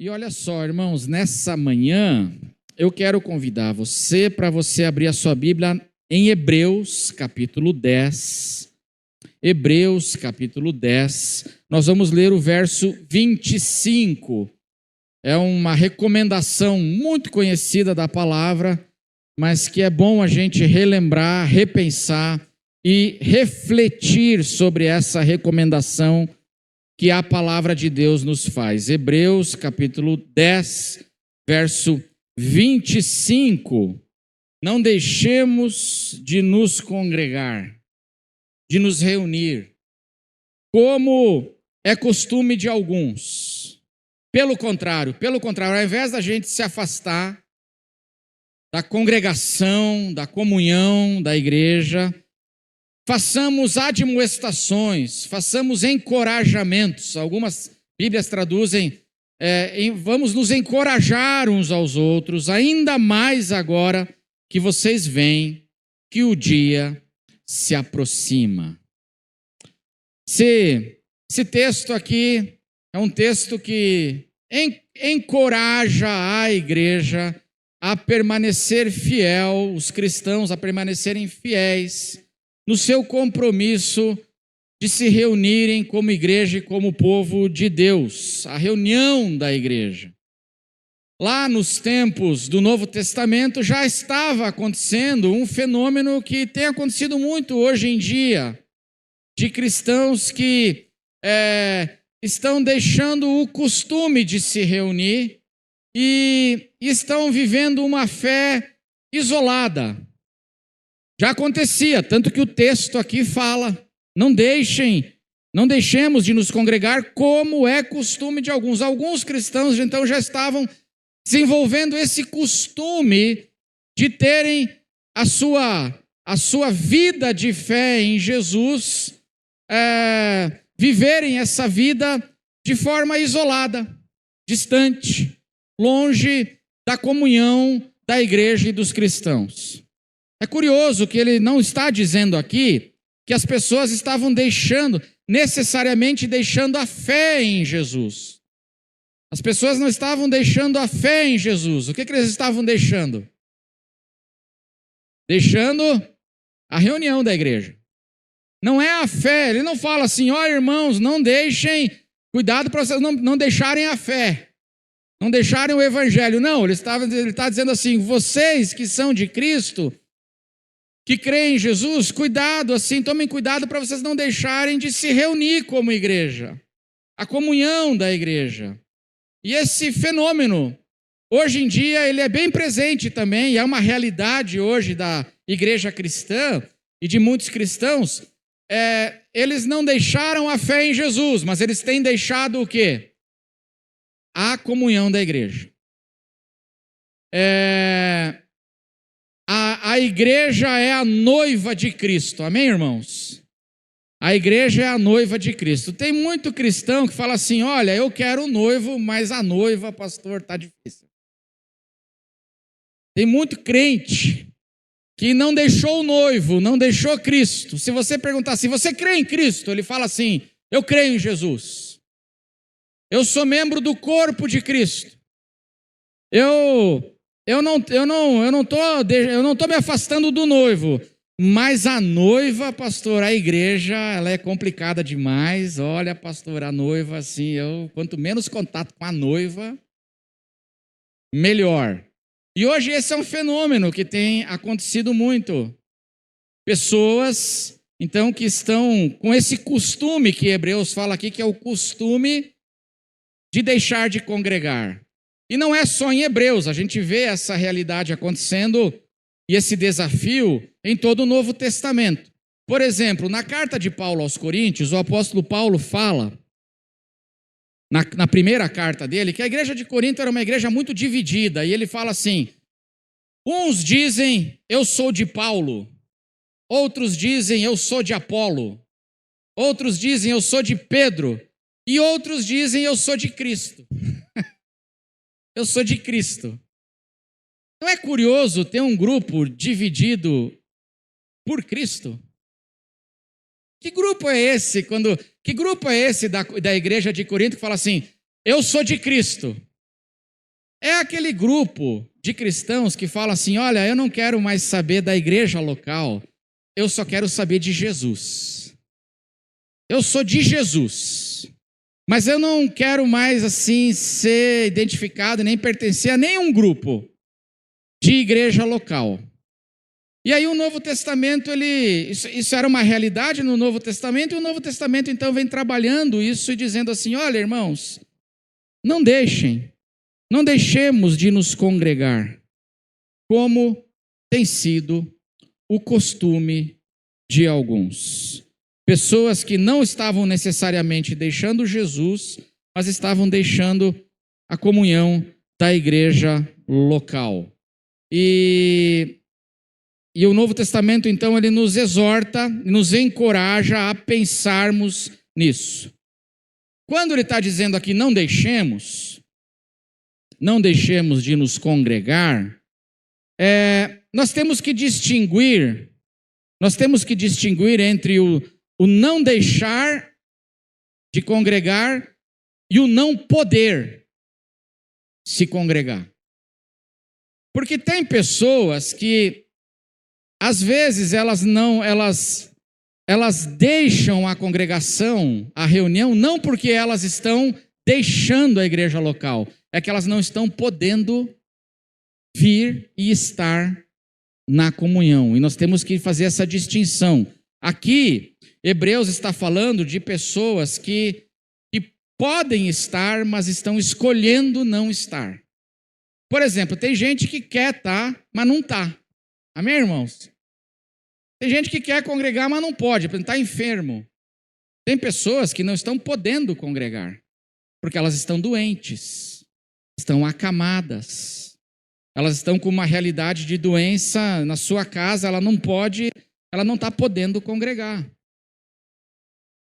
E olha só, irmãos, nessa manhã eu quero convidar você para você abrir a sua Bíblia em Hebreus, capítulo 10. Hebreus, capítulo 10. Nós vamos ler o verso 25. É uma recomendação muito conhecida da palavra, mas que é bom a gente relembrar, repensar e refletir sobre essa recomendação que a palavra de Deus nos faz. Hebreus, capítulo 10, verso 25. Não deixemos de nos congregar, de nos reunir, como é costume de alguns. Pelo contrário, ao invés da gente se afastar da congregação, da comunhão da igreja, façamos admoestações, façamos encorajamentos. Algumas Bíblias traduzem, vamos nos encorajar uns aos outros, ainda mais agora que vocês veem que o dia se aproxima. Esse texto aqui é um texto que encoraja a igreja a permanecer fiel, os cristãos a permanecerem fiéis no seu compromisso de se reunirem como igreja e como povo de Deus, a reunião da igreja. Lá nos tempos do Novo Testamento já estava acontecendo um fenômeno que tem acontecido muito hoje em dia, de cristãos que estão deixando o costume de se reunir e estão vivendo uma fé isolada. Já acontecia, tanto que o texto aqui fala, não deixemos de nos congregar como é costume de alguns. Alguns cristãos então já estavam desenvolvendo esse costume de terem a sua vida de fé em Jesus, viverem essa vida de forma isolada, distante, longe da comunhão da igreja e dos cristãos. É curioso que ele não está dizendo aqui que as pessoas estavam necessariamente deixando a fé em Jesus. As pessoas não estavam deixando a fé em Jesus. O que eles estavam deixando? Deixando a reunião da igreja. Não é a fé. Ele não fala assim, irmãos, não deixem, cuidado para vocês não deixarem a fé. Não deixarem o evangelho. Não, ele está dizendo assim, vocês que são de Cristo, que creem em Jesus, cuidado, assim, tomem cuidado para vocês não deixarem de se reunir como igreja. A comunhão da igreja. E esse fenômeno, hoje em dia, ele é bem presente também, e é uma realidade hoje da igreja cristã e de muitos cristãos. Eles não deixaram a fé em Jesus, mas eles têm deixado o quê? A comunhão da igreja. A igreja é a noiva de Cristo, amém, irmãos? A igreja é a noiva de Cristo. Tem muito cristão que fala assim, olha, eu quero o noivo, mas a noiva, pastor, está difícil. Tem muito crente que não deixou o noivo, não deixou Cristo. Se você perguntar assim, você crê em Cristo? Ele fala assim, eu creio em Jesus. Eu sou membro do corpo de Cristo. Eu não estou me afastando do noivo, mas a noiva, pastor, a igreja, ela é complicada demais. Olha, pastor, a noiva, assim, quanto menos contato com a noiva, melhor. E hoje esse é um fenômeno que tem acontecido muito. Pessoas, então, que estão com esse costume que Hebreus fala aqui, que é o costume de deixar de congregar. E não é só em Hebreus, a gente vê essa realidade acontecendo e esse desafio em todo o Novo Testamento. Por exemplo, na carta de Paulo aos Coríntios, o apóstolo Paulo fala, na primeira carta dele, que a igreja de Corinto era uma igreja muito dividida, e ele fala assim, uns dizem, eu sou de Paulo, outros dizem, eu sou de Apolo, outros dizem, eu sou de Pedro, e outros dizem, eu sou de Cristo. Eu sou de Cristo. Não é curioso ter um grupo dividido por Cristo? Que grupo é esse? Que grupo é esse da igreja de Corinto que fala assim, eu sou de Cristo? É aquele grupo de cristãos que fala assim: olha, eu não quero mais saber da igreja local, eu só quero saber de Jesus. Eu sou de Jesus, mas eu não quero mais assim ser identificado nem pertencer a nenhum grupo de igreja local. E aí o Novo Testamento, isso era uma realidade no Novo Testamento, e o Novo Testamento então vem trabalhando isso e dizendo assim: olha, irmãos, não deixemos de nos congregar, como tem sido o costume de alguns. Pessoas que não estavam necessariamente deixando Jesus, mas estavam deixando a comunhão da igreja local. E o Novo Testamento, então, ele nos exorta, nos encoraja a pensarmos nisso. Quando ele está dizendo aqui, não deixemos de nos congregar, nós temos que distinguir entre o não deixar de congregar e o não poder se congregar. Porque tem pessoas que, às vezes, elas deixam a congregação, a reunião, não porque elas estão deixando a igreja local, é que elas não estão podendo vir e estar na comunhão. E nós temos que fazer essa distinção. Aqui, Hebreus está falando de pessoas que podem estar, mas estão escolhendo não estar. Por exemplo, tem gente que quer estar, mas não está. Amém, irmãos? Tem gente que quer congregar, mas não pode, porque está enfermo. Tem pessoas que não estão podendo congregar, porque elas estão doentes, estão acamadas. Elas estão com uma realidade de doença na sua casa, ela não está podendo congregar.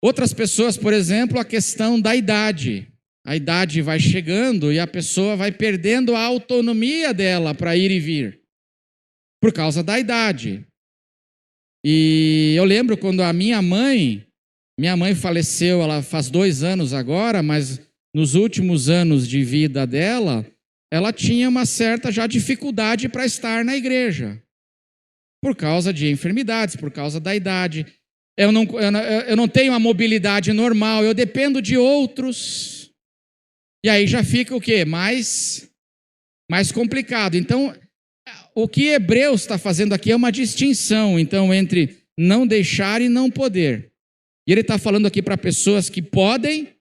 Outras pessoas, por exemplo, a questão da idade. A idade vai chegando e a pessoa vai perdendo a autonomia dela para ir e vir, por causa da idade. E eu lembro quando a minha mãe faleceu, ela faz 2 anos agora, mas nos últimos anos de vida dela, ela tinha uma certa já dificuldade para estar na igreja, por causa de enfermidades, por causa da idade. Eu não tenho a mobilidade normal, eu dependo de outros. E aí já fica o quê? Mais complicado. Então, o que Hebreus está fazendo aqui é uma distinção, então, entre não deixar e não poder. E ele está falando aqui para pessoas que podem,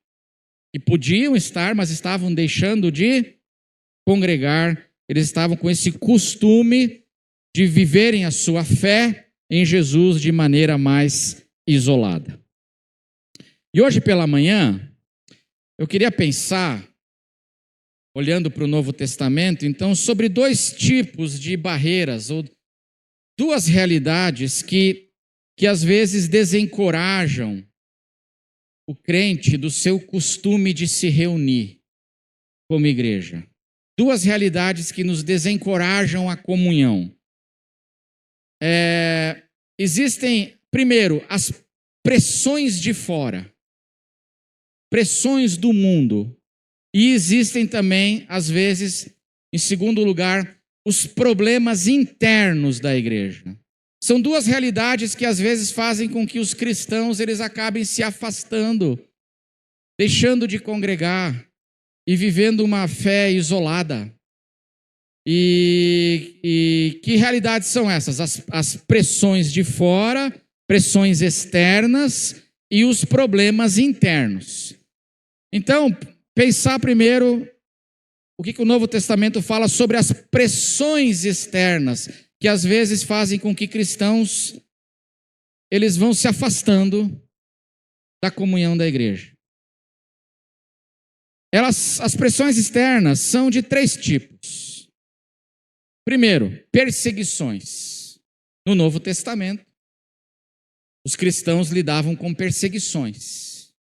que podiam estar, mas estavam deixando de congregar. Eles estavam com esse costume de viverem a sua fé em Jesus de maneira mais isolada. E hoje pela manhã, eu queria pensar, olhando para o Novo Testamento, então, sobre 2 tipos de barreiras, ou 2 realidades que às vezes desencorajam o crente do seu costume de se reunir como igreja. 2 realidades que nos desencorajam a comunhão. Existem, primeiro, as pressões de fora, pressões do mundo. E existem também, às vezes, em segundo lugar, os problemas internos da igreja. São 2 realidades que às vezes fazem com que os cristãos eles acabem se afastando, deixando de congregar e vivendo uma fé isolada. E que realidades são essas? As pressões de fora, pressões externas e os problemas internos. Então, pensar primeiro o que o Novo Testamento fala sobre as pressões externas, que às vezes fazem com que cristãos eles vão se afastando da comunhão da igreja. As pressões externas são de 3 tipos. Primeiro, perseguições. No Novo Testamento, os cristãos lidavam com perseguições.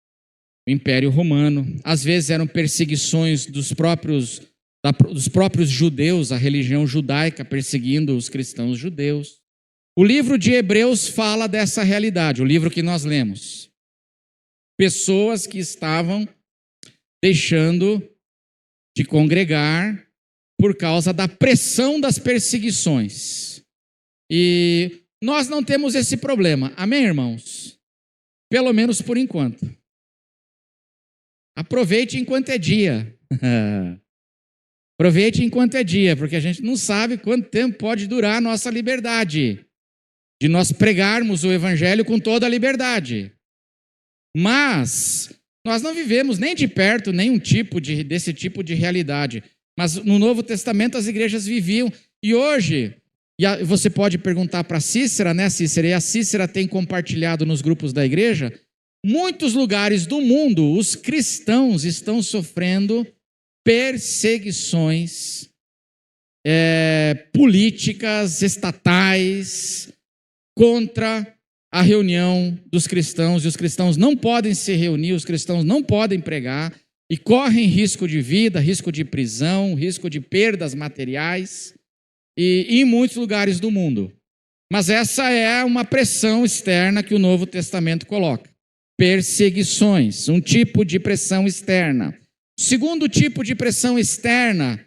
O Império Romano, às vezes eram perseguições dos próprios judeus, a religião judaica perseguindo os cristãos judeus. O livro de Hebreus fala dessa realidade, o livro que nós lemos. Pessoas que estavam deixando de congregar por causa da pressão das perseguições. E nós não temos esse problema. Amém, irmãos? Pelo menos por enquanto. Aproveite enquanto é dia. Aproveite enquanto é dia, porque a gente não sabe quanto tempo pode durar a nossa liberdade, de nós pregarmos o evangelho com toda a liberdade. Mas nós não vivemos nem de perto desse tipo de realidade. Mas no Novo Testamento as igrejas viviam. E hoje, você pode perguntar para Cícera, né, Cícera? E a Cícera tem compartilhado nos grupos da igreja. Muitos lugares do mundo, os cristãos estão sofrendo perseguições políticas, estatais, contra a reunião dos cristãos. E os cristãos não podem se reunir, os cristãos não podem pregar, e correm risco de vida, risco de prisão, risco de perdas materiais, e em muitos lugares do mundo. Mas essa é uma pressão externa que o Novo Testamento coloca. Perseguições, um tipo de pressão externa. O segundo tipo de pressão externa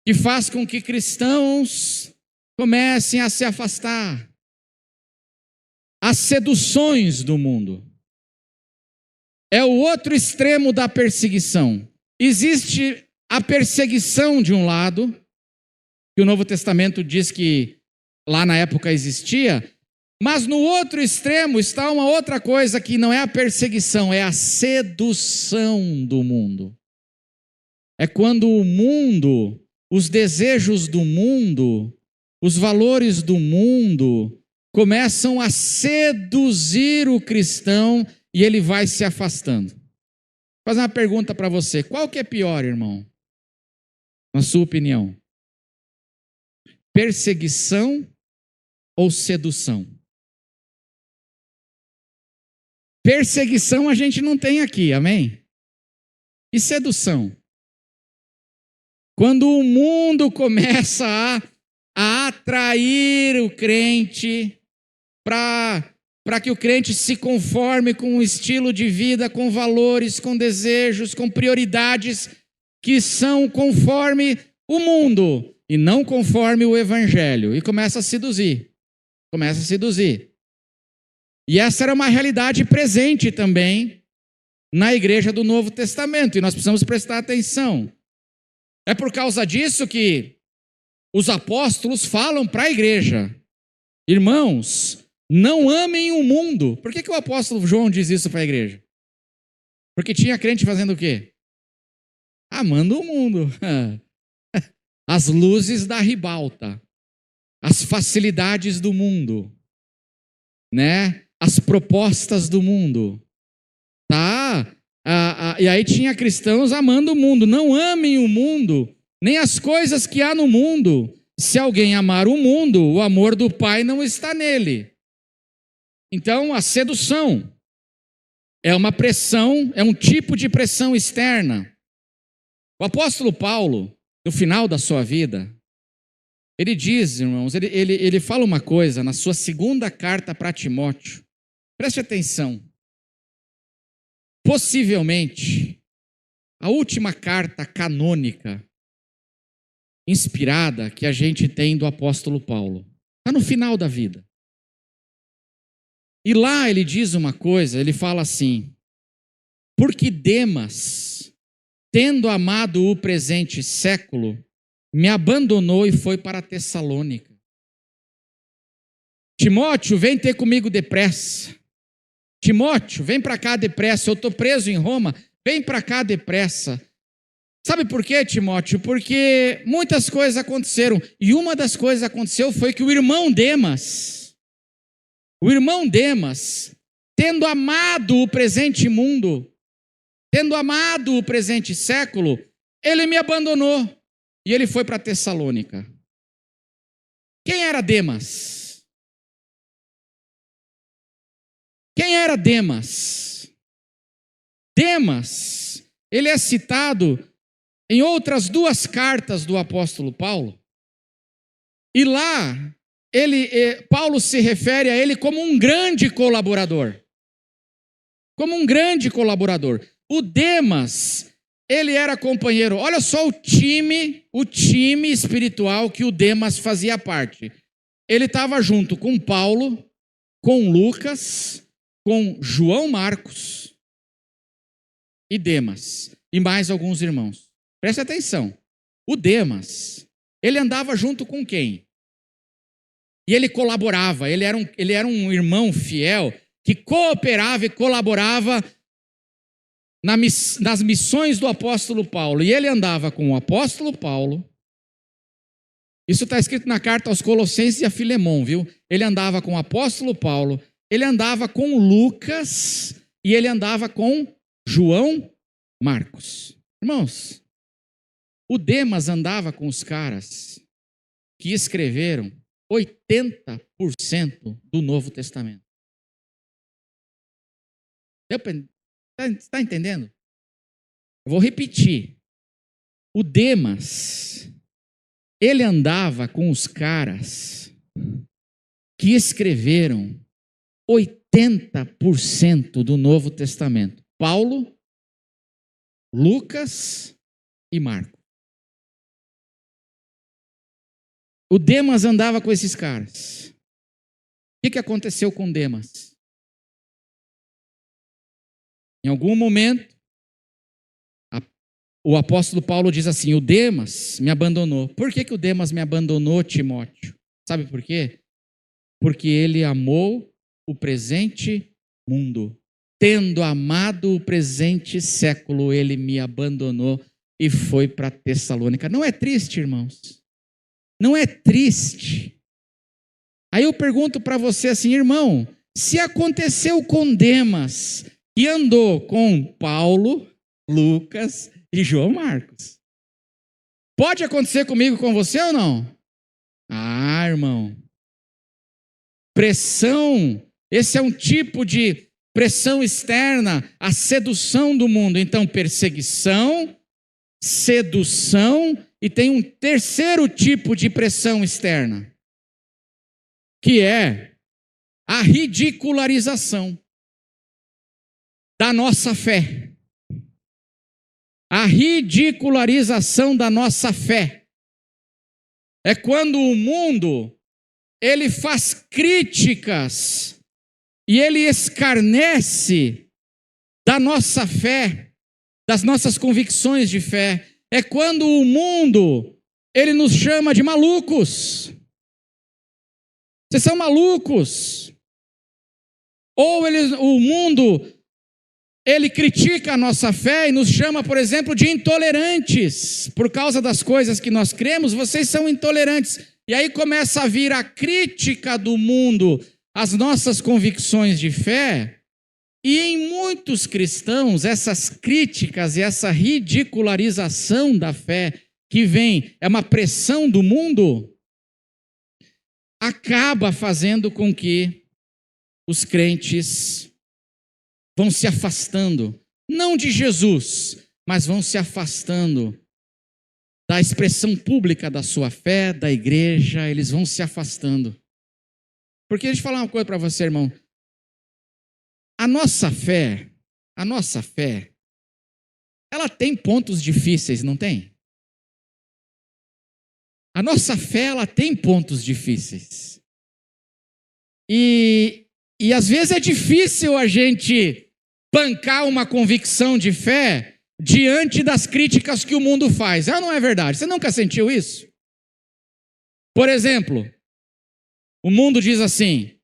que faz com que cristãos comecem a se afastar. As seduções do mundo. É o outro extremo da perseguição. Existe a perseguição de um lado, que o Novo Testamento diz que lá na época existia, mas no outro extremo está uma outra coisa que não é a perseguição, é a sedução do mundo. É quando o mundo, os desejos do mundo, os valores do mundo começam a seduzir o cristão e ele vai se afastando. Vou fazer uma pergunta para você. Qual que é pior, irmão? Na sua opinião? Perseguição ou sedução? Perseguição a gente não tem aqui, amém? E sedução? Quando o mundo começa a atrair o crente para que o crente se conforme com um estilo de vida, com valores, com desejos, com prioridades que são conforme o mundo e não conforme o evangelho. E começa a seduzir. Começa a seduzir. E essa era uma realidade presente também na igreja do Novo Testamento. E nós precisamos prestar atenção. É por causa disso que os apóstolos falam para a igreja: irmãos, não amem o mundo. Por que o apóstolo João diz isso para a igreja? Porque tinha crente fazendo o quê? Amando o mundo. As luzes da ribalta, as facilidades do mundo, né? As propostas do mundo. Tá? E aí tinha cristãos amando o mundo. Não amem o mundo, nem as coisas que há no mundo. Se alguém amar o mundo, o amor do Pai não está nele. Então, a sedução é uma pressão, é um tipo de pressão externa. O apóstolo Paulo, no final da sua vida, ele diz, irmãos, ele fala uma coisa na sua segunda carta para Timóteo. Preste atenção. Possivelmente, a última carta canônica inspirada que a gente tem do apóstolo Paulo. Está no final da vida. E lá ele diz uma coisa, ele fala assim: porque Demas, tendo amado o presente século, me abandonou e foi para Tessalônica. Timóteo, vem ter comigo depressa. Timóteo, vem para cá depressa, eu estou preso em Roma, vem para cá depressa. Sabe por quê, Timóteo? Porque muitas coisas aconteceram, e uma das coisas que aconteceu foi que o irmão Demas, tendo amado o presente mundo, tendo amado o presente século, ele me abandonou, e ele foi para Tessalônica. Quem era Demas? Quem era Demas? Demas, ele é citado em outras duas cartas do apóstolo Paulo. E lá, Paulo se refere a ele como um grande colaborador. Como um grande colaborador. O Demas ele era companheiro. Olha só o time espiritual que o Demas fazia parte. Ele estava junto com Paulo, com Lucas, com João Marcos e Demas, e mais alguns irmãos. Preste atenção. O Demas, ele andava junto com quem? E ele colaborava, ele era um irmão fiel que cooperava e colaborava nas missões do apóstolo Paulo. E ele andava com o apóstolo Paulo. Isso está escrito na carta aos Colossenses e a Filemon, viu? Ele andava com o apóstolo Paulo, ele andava com Lucas e ele andava com João Marcos. Irmãos, o Demas andava com os caras que escreveram 80% do Novo Testamento. Está entendendo? Eu vou repetir. O Demas, ele andava com os caras que escreveram 80% do Novo Testamento. Paulo, Lucas e Marcos. O Demas andava com esses caras. O que aconteceu com Demas? Em algum momento, o apóstolo Paulo diz assim: o Demas me abandonou. Por que o Demas me abandonou, Timóteo? Sabe por quê? Porque ele amou o presente mundo. Tendo amado o presente século, ele me abandonou e foi para Tessalônica. Não é triste, irmãos? Não é triste? Aí eu pergunto para você assim, irmão, se aconteceu com Demas, que andou com Paulo, Lucas e João Marcos, pode acontecer comigo, com você ou não? Ah, irmão, pressão, esse é um tipo de pressão externa, a sedução do mundo. Então, perseguição, sedução, e tem um terceiro tipo de pressão externa, que é a ridicularização da nossa fé. A ridicularização da nossa fé é quando o mundo ele faz críticas e ele escarnece da nossa fé, das nossas convicções de fé. É quando o mundo ele nos chama de malucos. Vocês são malucos. Ou o mundo ele critica a nossa fé e nos chama, por exemplo, de intolerantes. Por causa das coisas que nós cremos, vocês são intolerantes. E aí começa a vir a crítica do mundo às nossas convicções de fé. E em muitos cristãos, essas críticas e essa ridicularização da fé que vem, é uma pressão do mundo, acaba fazendo com que os crentes vão se afastando, não de Jesus, mas vão se afastando da expressão pública da sua fé, da igreja, eles vão se afastando. Porque deixa eu falar uma coisa para você, irmão. A nossa fé, ela tem pontos difíceis, não tem? A nossa fé, ela tem pontos difíceis. E às vezes é difícil a gente bancar uma convicção de fé diante das críticas que o mundo faz. Não é verdade? Você nunca sentiu isso? Por exemplo, o mundo diz assim: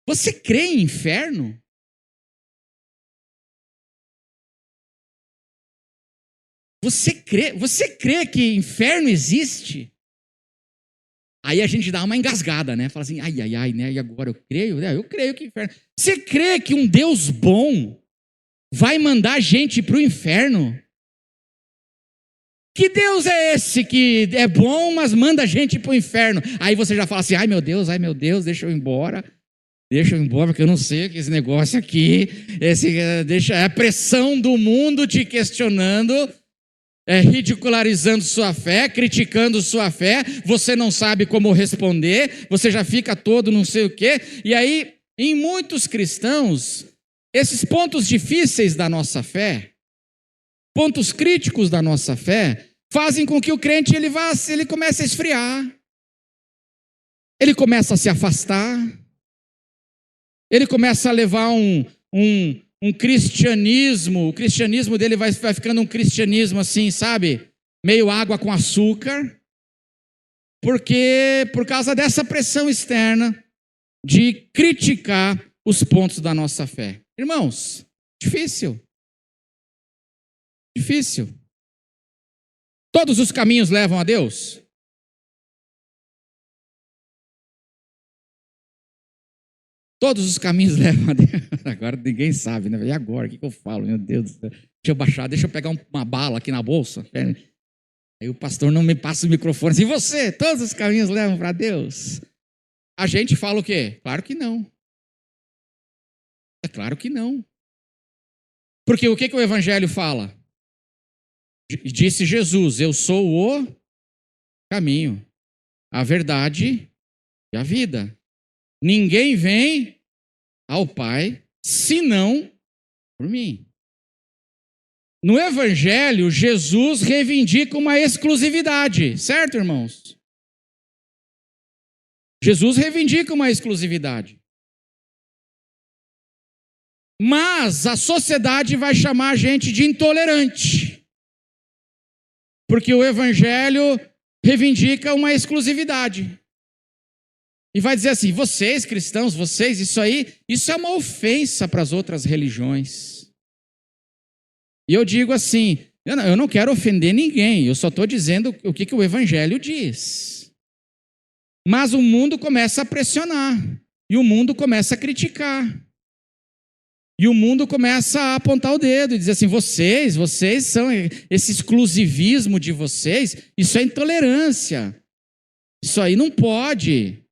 você crê em inferno? Você crê que inferno existe? Aí a gente dá uma engasgada, né? Fala assim, ai, né? E agora eu creio que inferno. Você crê que um Deus bom vai mandar gente para o inferno? Que Deus é esse que é bom, mas manda gente para o inferno? Aí você já fala assim, ai meu Deus, deixa eu ir embora. Porque eu não sei que esse negócio aqui, é a pressão do mundo te questionando, ridicularizando sua fé, criticando sua fé, você não sabe como responder, você já fica todo não sei o quê. E aí, em muitos cristãos, esses pontos difíceis da nossa fé pontos críticos da nossa fé fazem com que o crente ele comece a esfriar, ele começa a se afastar, ele começa a levar um cristianismo, o cristianismo dele vai ficando um cristianismo assim, sabe? Meio água com açúcar, porque por causa dessa pressão externa de criticar os pontos da nossa fé. Irmãos, difícil. Difícil. Todos os caminhos levam a Deus? Todos os caminhos levam a Deus. Agora ninguém sabe, né? E agora? O que eu falo? Meu Deus do céu. Deixa eu pegar uma bala aqui na bolsa. Aí o pastor não me passa o microfone. E você? Todos os caminhos levam para Deus? A gente fala o quê? Claro que não. É claro que não. Porque o que o Evangelho fala? Disse Jesus, eu sou o caminho, a verdade e a vida. Ninguém vem ao Pai senão por mim. No Evangelho, Jesus reivindica uma exclusividade, certo, irmãos? Jesus reivindica uma exclusividade. Mas a sociedade vai chamar a gente de intolerante. Porque o Evangelho reivindica uma exclusividade. E vai dizer assim, vocês cristãos, isso é uma ofensa para as outras religiões. E eu digo assim, eu não quero ofender ninguém, eu só estou dizendo o que o Evangelho diz. Mas o mundo começa a pressionar, e o mundo começa a criticar. E o mundo começa a apontar o dedo e dizer assim, vocês são, esse exclusivismo de vocês, isso é intolerância. Isso aí não pode.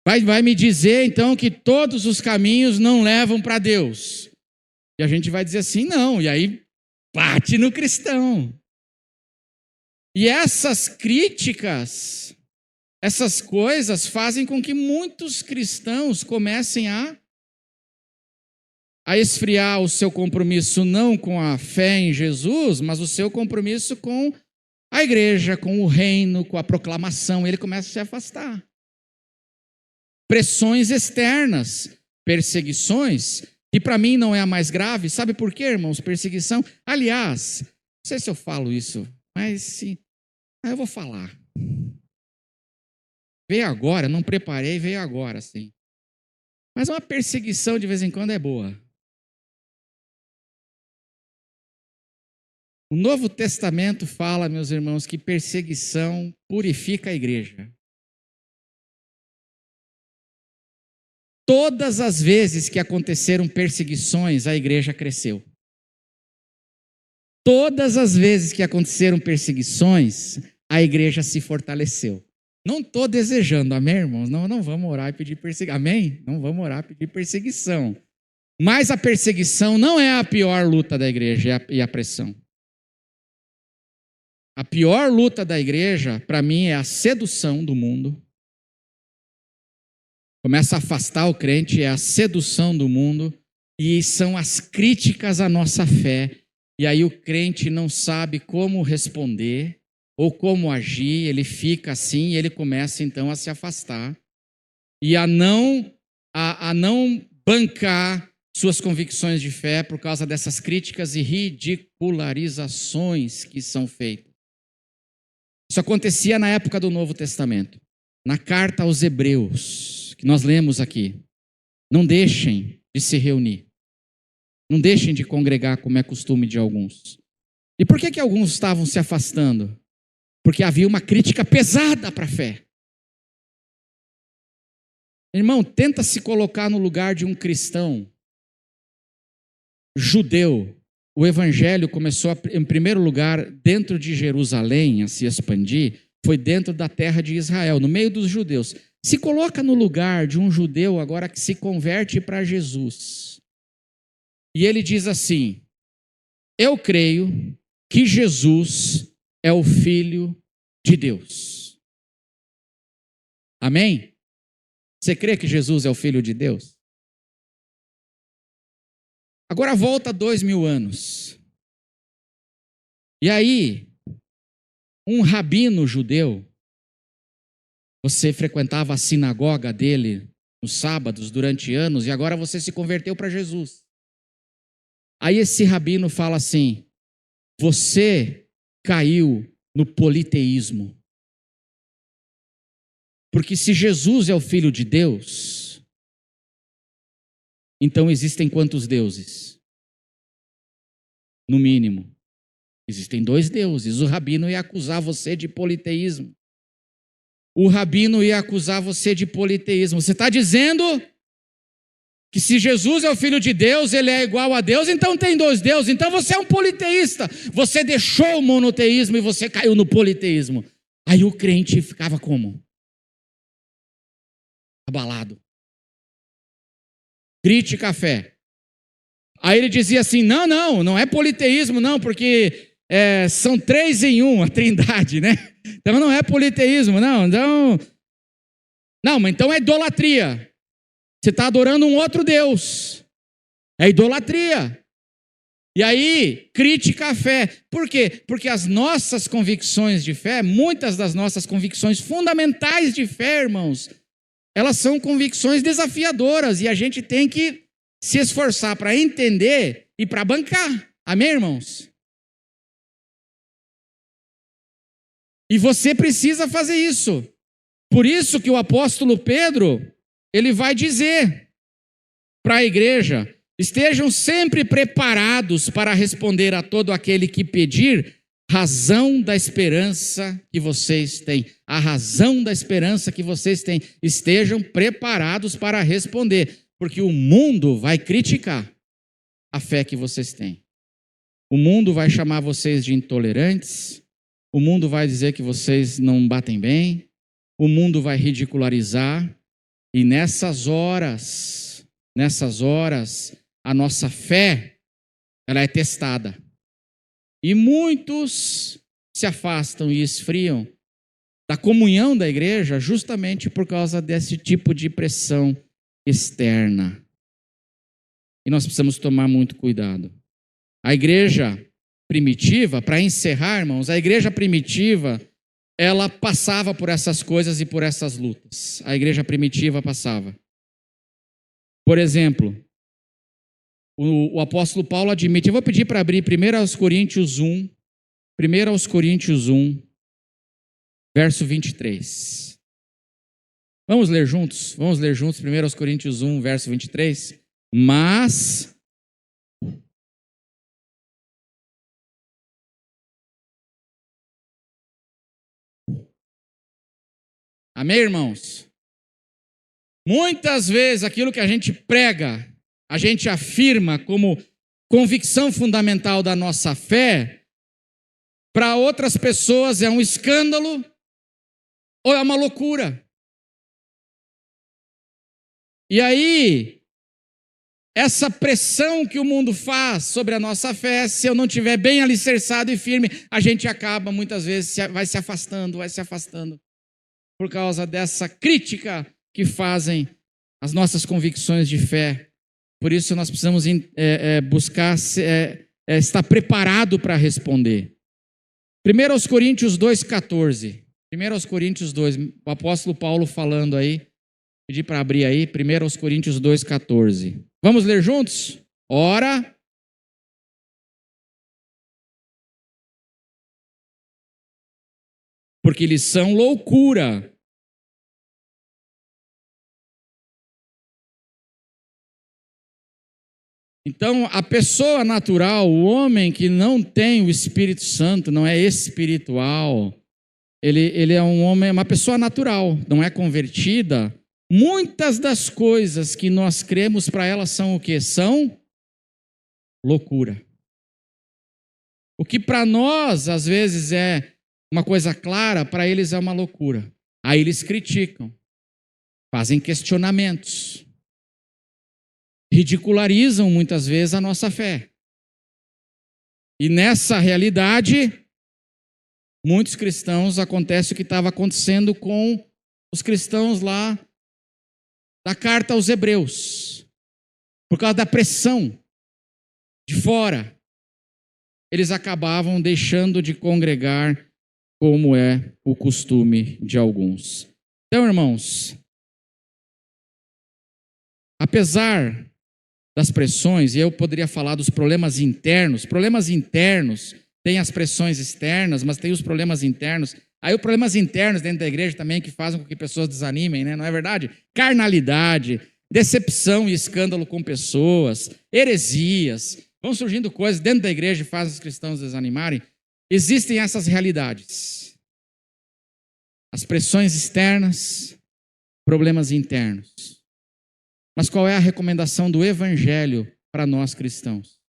Vai me dizer então que todos os caminhos não levam para Deus. E a gente vai dizer assim, não. E aí bate no cristão. E essas críticas, essas coisas fazem com que muitos cristãos comecem a esfriar o seu compromisso não com a fé em Jesus, mas o seu compromisso com a igreja, com o reino, com a proclamação. Ele começa a se afastar. Pressões externas, perseguições, que para mim não é a mais grave. Sabe por quê, irmãos? Perseguição. Aliás, não sei se eu falo isso, mas sim, eu vou falar. Veio agora, não preparei, veio agora, sim. Mas uma perseguição de vez em quando é boa. O Novo Testamento fala, meus irmãos, que perseguição purifica a igreja. Todas as vezes que aconteceram perseguições, a igreja cresceu. Todas as vezes que aconteceram perseguições, a igreja se fortaleceu. Não estou desejando, amém, irmãos? Não vamos orar e pedir perseguição, amém? Não vamos orar e pedir perseguição. Mas a perseguição não é a pior luta da igreja e a pressão. A pior luta da igreja, para mim, é a sedução do mundo. Começa a afastar o crente, é a sedução do mundo, e são as críticas à nossa fé. E aí o crente não sabe como responder, ou como agir, ele fica assim, e ele começa então a se afastar, e a não bancar suas convicções de fé por causa dessas críticas e ridicularizações que são feitas. Isso acontecia na época do Novo Testamento. Na carta aos Hebreus, que nós lemos aqui. Não deixem de se reunir. Não deixem de congregar, como é costume de alguns. E por que alguns estavam se afastando? Porque havia uma crítica pesada para a fé. Irmão, tenta se colocar no lugar de um cristão judeu. O evangelho começou, em primeiro lugar, dentro de Jerusalém, a se expandir, foi dentro da terra de Israel, no meio dos judeus. Se coloca no lugar de um judeu agora que se converte para Jesus. E ele diz assim, eu creio que Jesus é o Filho de Deus. Amém? Você crê que Jesus é o Filho de Deus? Agora volta 2000 anos. E aí, um rabino judeu, você frequentava a sinagoga dele nos sábados durante anos e agora você se converteu para Jesus. Aí esse rabino fala assim: você caiu no politeísmo. Porque se Jesus é o Filho de Deus, então existem quantos deuses? No mínimo, existem 2 deuses. O rabino ia acusar você de politeísmo. O rabino ia acusar você de politeísmo. Você está dizendo que se Jesus é o Filho de Deus, ele é igual a Deus, então tem 2 deuses, então você é um politeísta. Você deixou o monoteísmo e você caiu no politeísmo. Aí o crente ficava como? Abalado. Crítica à fé. Aí ele dizia assim: não é politeísmo não, porque são 3 em 1, a trindade, né? Então não é politeísmo, não. Mas então é idolatria. Você está adorando um outro Deus. É idolatria. E aí, crítica à fé. Por quê? Porque as nossas convicções de fé, muitas das nossas convicções fundamentais de fé, irmãos, elas são convicções desafiadoras e a gente tem que se esforçar para entender e para bancar. Amém, irmãos? E você precisa fazer isso. Por isso que o apóstolo Pedro, ele vai dizer para a igreja: estejam sempre preparados para responder a todo aquele que pedir razão da esperança que vocês têm. A razão da esperança que vocês têm. Estejam preparados para responder, porque o mundo vai criticar a fé que vocês têm. O mundo vai chamar vocês de intolerantes, o mundo vai dizer que vocês não batem bem, o mundo vai ridicularizar, e nessas horas, a nossa fé, ela é testada. E muitos se afastam e esfriam da comunhão da igreja justamente por causa desse tipo de pressão externa. E nós precisamos tomar muito cuidado. A igreja primitiva, para encerrar, irmãos, a igreja primitiva, ela passava por essas coisas e por essas lutas. A igreja primitiva passava. Por exemplo, o apóstolo Paulo admite, eu vou pedir para abrir 1 Coríntios 1, verso 23. Vamos ler juntos? 1 Coríntios 1, verso 23. Mas amém, irmãos? Muitas vezes aquilo que a gente prega, a gente afirma como convicção fundamental da nossa fé, para outras pessoas é um escândalo ou é uma loucura. E aí, essa pressão que o mundo faz sobre a nossa fé, se eu não estiver bem alicerçado e firme, a gente acaba muitas vezes, vai se afastando, por causa dessa crítica que fazem as nossas convicções de fé. Por isso nós precisamos buscar estar preparado para responder. 1 Coríntios 2,14. 1 Coríntios 2, o apóstolo Paulo falando aí, pedi para abrir aí, 1 Coríntios 2,14. Vamos ler juntos? Ora, porque eles são loucura. Então, a pessoa natural, o homem que não tem o Espírito Santo, não é espiritual, ele é um homem, uma pessoa natural, não é convertida. Muitas das coisas que nós cremos para ela são o quê? São loucura. O que para nós, às vezes, é uma coisa clara, para eles é uma loucura. Aí eles criticam, fazem questionamentos, ridicularizam muitas vezes a nossa fé. E nessa realidade, muitos cristãos, acontece o que estava acontecendo com os cristãos lá da carta aos Hebreus, por causa da pressão de fora. eles acabavam deixando de congregar, como é o costume de alguns. Então, irmãos, apesar das pressões, e eu poderia falar dos problemas internos tem as pressões externas, mas tem os problemas internos. Aí os problemas internos dentro da igreja também que fazem com que pessoas desanimem, né? Não é verdade? Carnalidade, decepção e escândalo com pessoas, heresias, vão surgindo coisas dentro da igreja que fazem os cristãos desanimarem. Existem essas realidades. As pressões externas, problemas internos. Mas qual é a recomendação do Evangelho para nós cristãos?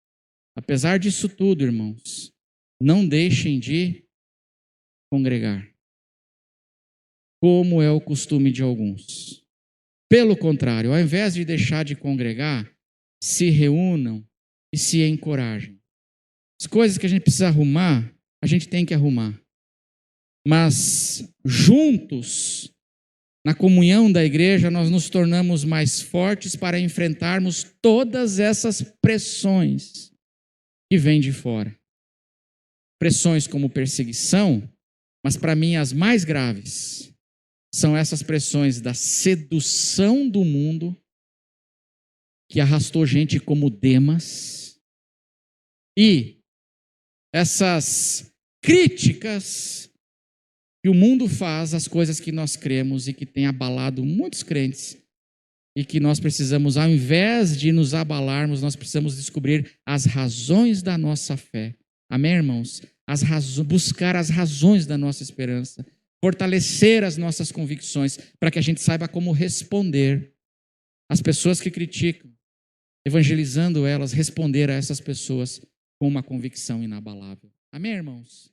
Apesar disso tudo, irmãos, não deixem de congregar, como é o costume de alguns. Pelo contrário, ao invés de deixar de congregar, se reúnam e se encorajem. As coisas que a gente precisa arrumar, a gente tem que arrumar. Mas juntos, na comunhão da igreja, nós nos tornamos mais fortes para enfrentarmos todas essas pressões que vêm de fora. Pressões como perseguição, mas para mim as mais graves são essas pressões da sedução do mundo, que arrastou gente como Demas, e essas críticas que o mundo faz às coisas que nós cremos e que tem abalado muitos crentes, e que nós precisamos, ao invés de nos abalarmos, nós precisamos descobrir as razões da nossa fé. Amém, irmãos? Buscar as razões da nossa esperança, fortalecer as nossas convicções, para que a gente saiba como responder às pessoas que criticam, evangelizando elas, responder a essas pessoas com uma convicção inabalável. Amém, irmãos?